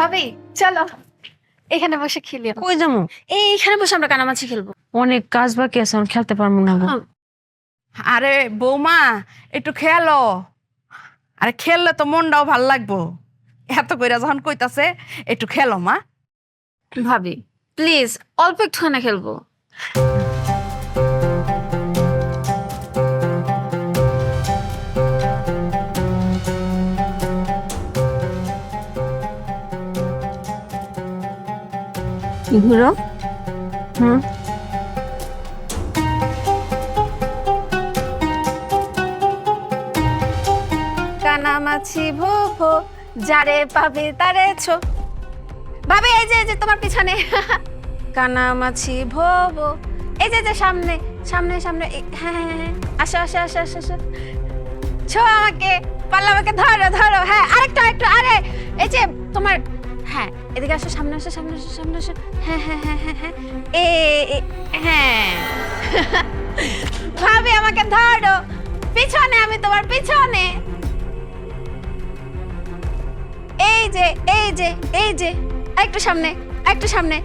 ভাবি চলো এখানে বসে খেলি। কই যাবো? এইখানে বসে আমরা কানামাছি খেলবো। অনেক কাজ বাকি আছে, আমি খেলতে পারবো না গো। আরে বৌমা একটু খেলো, আরে খেললে তো মনটাও ভাল লাগবো। এত কইরা যখন কইতাছে একটু খেলো মা। ভাবি প্লিজ অল্প একটুখানে খেলবো। ঘুরো। হুম, কানামাছি ভো ভো যারে পাবে তারে ছো। ভাবি এই যে তোমার পিছনে কানামাছি ভো ভো, এই যে সামনে সামনে সামনে হ্যাঁ হ্যাঁ হ্যাঁ আসো আসো আসো আসো আসো, ছো আমাকে, পারলে আমাকে ধরো ধরো। হ্যাঁ আরেকটু আরেকটু, আরে এই যে তোমার, হ্যাঁ এদিকে আসো, সামনে আসো সামনে আসো সামনে আসো। হ্যাঁ হ্যাঁ হ্যাঁ হ্যাঁ হ্যাঁ হ্যাঁ ভাবি আমাকে ধরো, পিছনে আমি তোমার পিছনে। এই যে এই যে এই যে একটু সামনে একটু সামনে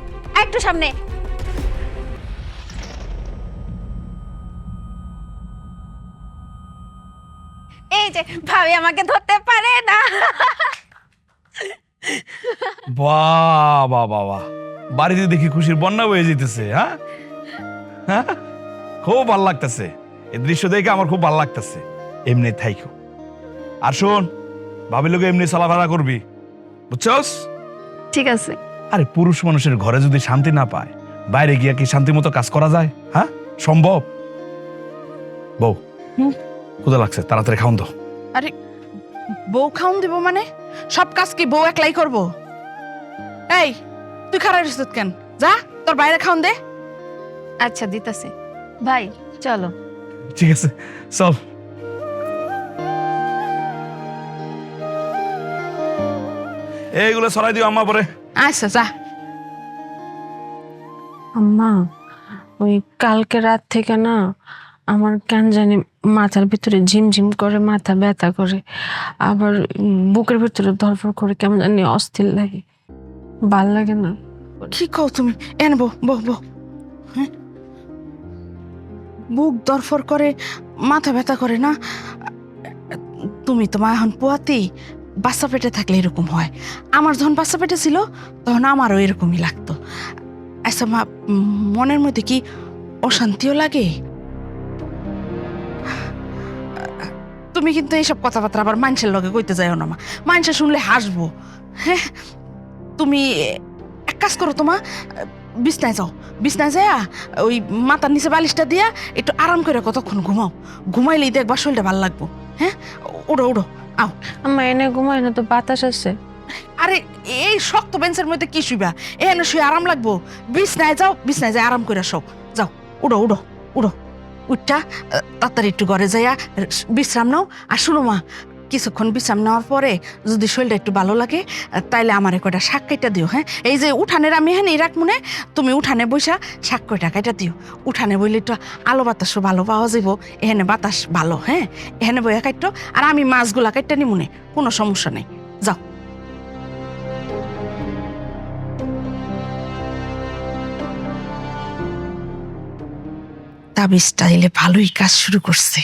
একটু সামনে। এই যে ভাবি আমাকে ধরতে পারে না। বাহ বাহ বাহ বাহ, বাড়িতে দেখি খুশির বন্যা বয়ে যেতেছে। হ্যাঁ হ্যাঁ, খুব ভাল লাগতেছে এই দৃশ্য দেখে, আমার খুব ভাল লাগতেছে। এমনি থাইকো, আর শোন ভাবির লোকে এমনি চলাফেরা করবি, বুঝছস? ঠিক আছে। আরে পুরুষ মানুষের ঘরে যদি শান্তি না পায়, বাইরে গিয়া কি শান্তি মতো কাজ করা যায়? হ্যাঁ সম্ভব? বউ ক্ষুধা লাগছে, তাড়াতাড়ি খাওন দাও। আরে বউ খাওন দিব মানে? সব কাজ কি বউ একলাই করবো? এই তুই খারাপ রেছিস কেন? যা তোর বাইরে খাওন দে। আচ্ছা দিতাছে। ভাই চলো। ঠিক আছে চল। এইগুলো সরাই দিও আম্মা পরে। আচ্ছা যা। আম্মা ওই কালকে রাত থেকে না আমার কেন জানি মাথার ভিতরে ঝিমঝিম করে, মাথা ব্যথা করে, আবার বুকের ভিতরে ধরফর করে, কেমন জানি অস্থির লাগে, ভাল লাগে না। কি কও তুমি? এন বউ বউ বউ, হ্যাঁ বুক দরফর করে, মাথা ব্যথা করে না? তুমি তো মা এখন পোয়াতেই, বাচ্চা পেটে থাকলে এরকম হয়। আমার যখন বাচ্চা পেটে ছিল তখন আমারও এরকমই লাগতো। আচ্ছা মা, মনের মধ্যে কি অশান্তিও লাগে? তুমি কিন্তু এইসব কথাবার্তা আবার মানুষের লগে কইতে যাইও না মা, মানুষে শুনলে হাসবো। হ্যাঁ তুমি এক কাজ করো তো মা, বিছনায় যাও, বিছনায় যাইয়া ওই মাথার নিচে বালিশটা দিয়া একটু আরাম করে কতক্ষণ ঘুমাও। ঘুমাইলেই দেখবা শরীরটা ভালো লাগবো। হ্যাঁ উড়ো উড়ো আও। আম্মা এনে ঘুমাই না তো, বাতাস আছে। আরে এই শক্ত বেঞ্চের মধ্যে কি শুইবা? এখানে শুয়ে আরাম লাগবো। বিছনায় যাও, বিছনায় যাই আরাম করে শোও। যাও উড়ো উড়ো উড়ো, উঠটা তাড়াতাড়ি একটু ঘরে যাইয়া বিশ্রাম নাও। আর শুনো মা, কিছুক্ষণ বিশ্রাম নেওয়ার পরে যদি শরীরটা একটু ভালো লাগে তাইলে আমার কয়টা শাক কাইটা দিও। হ্যাঁ এই যে উঠানের আমি হ্যাঁ রাখ মনে, তুমি উঠানে বইসা শাক কয়টা কাইটা দিও। উঠানে বইলে একটু আলো বাতাসও ভালো পাওয়া যাইব, এখানে বাতাস ভালো। হ্যাঁ এখানে বইয়া কাইটো, আর আমি মাছগুলা কাইটা নি মনে, কোনো সমস্যা নেই। যাও। তাবিজটা এলে ভালোই কাজ শুরু করছে।